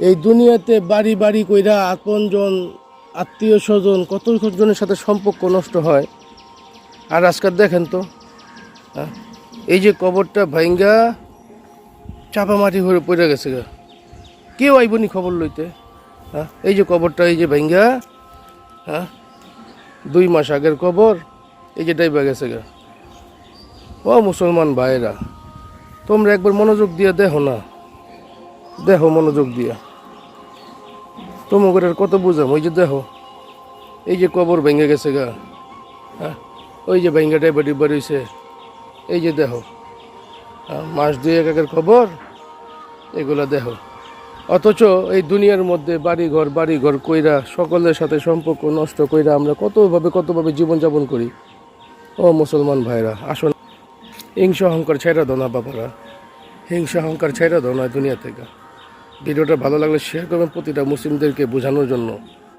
এই দুনিয়াতে বাড়ি বাড়ি কইরা আপনজন আত্মীয় স্বজন কত জনের সাথে সম্পর্ক নষ্ট হয়। আর আজকাল দেখেন তো, এই যে কবরটা ভাঙ্গা চাপা মাটি হয়ে পড়ে গেছে গা, কেউ আইবনি খবর লইতে। এই যে কবরটা, এই যে ভাঙ্গা 2 মাস আগের কবর, এই যে ডাইবা গেছে গা। ও মুসলমান ভাইরা, তোমরা একবার মনোযোগ দিয়ে দেখো না, দেখো মনোযোগ দিয়া, তোমাদের কত বুঝাম। ওই যে দেখো, এই যে কবর ভেঙে গেছে গা, ওই যে ভেঙ্গা ডাইবা ডিব্বা রয়েছে, এই যে দেখো মাস 2 আগের খবর, এগুলা দেখো। অথচ এই দুনিয়ার মধ্যে বাড়ি ঘর কইরা সকলের সাথে সম্পর্ক নষ্ট কইরা আমরা কতভাবে জীবনযাপন করি। ও মুসলমান ভাইরা, আসলে হিংসা অহংকার ছেড়ে দাও না বাবারা, হিংসা অহংকার ছেড়ে দাও না দুনিয়া থেকে। ভিডিওটা ভালো লাগলে শেয়ার করবেন প্রতিটা মুসলিমদেরকে বোঝানোর জন্য।